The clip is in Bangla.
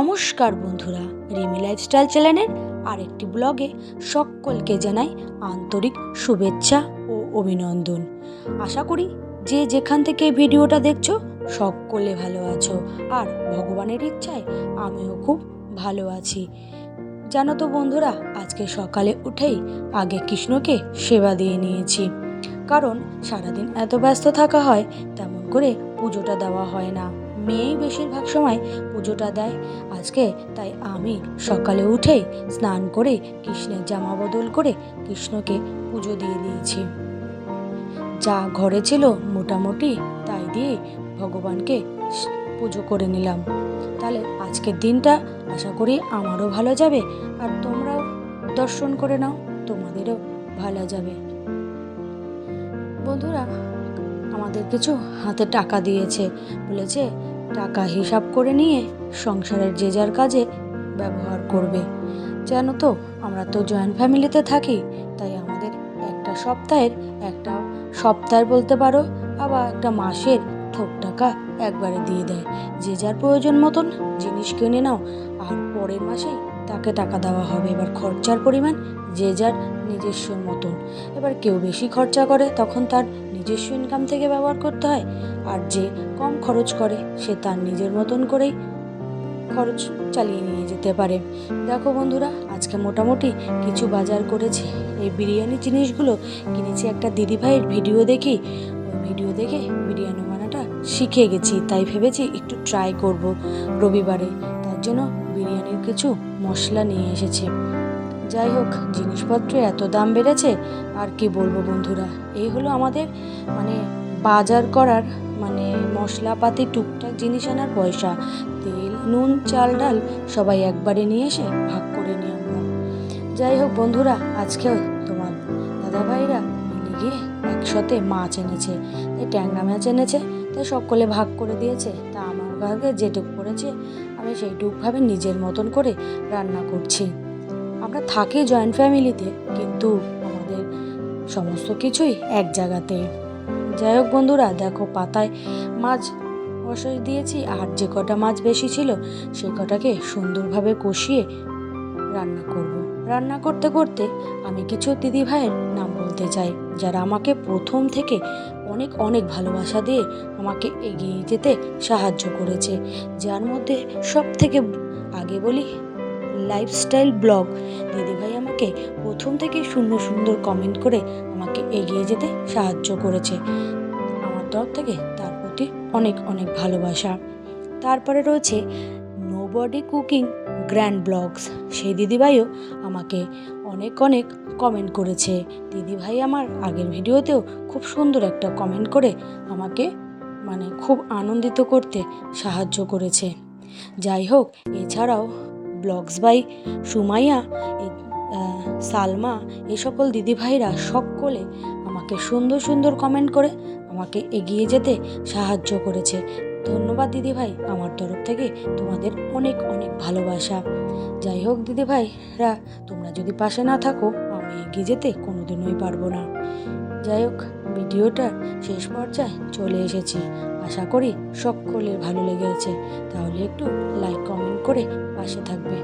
নমস্কার বন্ধুরা, রিমি লাইফস্টাইল চ্যানেলের আরেকটি ব্লগে সকলকে জানাই আন্তরিক শুভেচ্ছা ও অভিনন্দন। আশা করি যে যেখান থেকে ভিডিওটা দেখছো সকলে ভালো আছো, আর ভগবানের ইচ্ছায় আমিও খুব ভালো আছি। জানো তো বন্ধুরা, আজকে সকালে উঠেই আগে কৃষ্ণকে সেবা দিয়ে নিয়েছি, কারণ সারাদিন এত ব্যস্ত থাকা হয় তেমন করে পুজোটা দেওয়া হয় না। মেয়েই বেশিরভাগ সময় পুজোটা দেয় আজকে, তাই আমি সকালে উঠেই স্নান করে কৃষ্ণের জামা বদল করে কৃষ্ণকে পুজো দিয়ে দিয়েছি। যা ঘরে ছিল মোটামুটি তাই দিয়ে ভগবানকে পুজো করে নিলাম। তাহলে আজকের দিনটা আশা করি আমারও ভালো যাবে, আর তোমরাও দর্শন করে নাও, তোমাদেরও ভালো যাবে। বন্ধুরা, আমাদের কিছু হাতে টাকা দিয়েছে, বলেছে টাকা হিসাব করে নিয়ে সংসারের যে যার কাজে ব্যবহার করবে। জানো তো, আমরা তো জয়েন্ট ফ্যামিলিতে থাকি, তাই আমাদের একটা সপ্তাহের বলতে পারো, আবার একটা মাসের থোক টাকা একবারে দিয়ে দেয়। যে যার প্রয়োজন মতন জিনিস কিনে নাও, আর পরের মাসেই তাকে টাকা দেওয়া হবে। এবার খরচার পরিমাণ যে যার নিজস্ব মতন। এবার কেউ বেশি খরচা করে তখন তার নিজস্ব ইনকাম থেকে ব্যবহার করতে হয়, আর যে কম খরচ করে সে তার নিজের মতন করেই খরচ চালিয়ে নিয়ে যেতে পারে। দেখো বন্ধুরা, আজকে মোটামুটি কিছু বাজার করেছি। এই বিরিয়ানি জিনিসগুলো কিনেছি একটা দিদিভাইয়ের ভিডিও দেখে বিরিয়ানি বানাটা শিখে গেছি, তাই ভেবেছি একটু ট্রাই করব রবিবারে। তার জন্য বিরিয়ানির কিছু মশলা নিয়ে এসেছি। যাই হোক, জিনিসপত্রের এত দাম বেড়েছে, আর কি বলবো বন্ধুরা। এই হলো আমাদের বাজার করার মশলাপাতি টুকটাক জিনিস আনার পয়সা। তেল, নুন, চাল, ডাল সবাই একবারে নিয়ে এসে ভাগ করে নিই আমরা। যাই হোক বন্ধুরা, আজকেও তোমার দাদাভাইরা মিলে গিয়ে একসাথে মাছ এনেছে, তাই ট্যাংরা মাছ এনেছে, তাই সকলে ভাগ করে দিয়েছে। তা আমার ভাগে যেটুক পড়েছে আমি সেইটুকভাবে নিজের মতন করে রান্না করছি। আমরা থাকি জয়েন্ট ফ্যামিলিতে, কিন্তু আমাদের সমস্ত কিছুই এক জায়গাতে। যাই হোক বন্ধুরা, দেখো পাতায় মাছ বসিয়ে দিয়েছি, আর যে কটা মাছ বেশি ছিল সেই কটাকে সুন্দরভাবে কষিয়ে রান্না করব। রান্না করতে করতে আমি কিছু দিদিভাইয়ের নাম বলতে চাই, যারা আমাকে প্রথম থেকে অনেক অনেক ভালোবাসা দিয়ে আমাকে এগিয়ে যেতে সাহায্য করেছে। যার মধ্যে সব থেকে আগে বলি লাইফস্টাইল ব্লগ দিদিভাই আমাকে প্রথম থেকে সুন্দর সুন্দর কমেন্ট করে আমাকে এগিয়ে যেতে সাহায্য করেছে। আমার তরফ থেকে তার প্রতি অনেক অনেক ভালোবাসা। তারপরে রয়েছে নোবডি কুকিং গ্র্যান্ড ব্লগস, সেই দিদিভাইও আমাকে অনেক অনেক কমেন্ট করেছে। দিদিভাই আমার আগের ভিডিওতেও খুব সুন্দর একটা কমেন্ট করে আমাকে খুব আনন্দিত করতে সাহায্য করেছে। যাই হোক, এছাড়াও ব্লগস বাই সুমাইয়া, সালমা, এই সকল দিদিভাইরা সকলে আমাকে সুন্দর সুন্দর কমেন্ট করে আমাকে এগিয়ে যেতে সাহায্য করেছে। ধন্যবাদ দিদিভাই, আমার তরফ থেকে তোমাদের অনেক অনেক ভালোবাসা। যাই হোক দিদিভাইরা, তোমরা যদি পাশে না থাকো আমি এগিয়ে যেতে কোনোদিনই পারবো না। যাই হোক, ভিডিওটা শেষ পর্যায়ে চলে এসেছি। আশা করি সকলের ভালো লেগেছে, তাহলে একটু লাইক কমেন্ট করে পাশে থাকবে।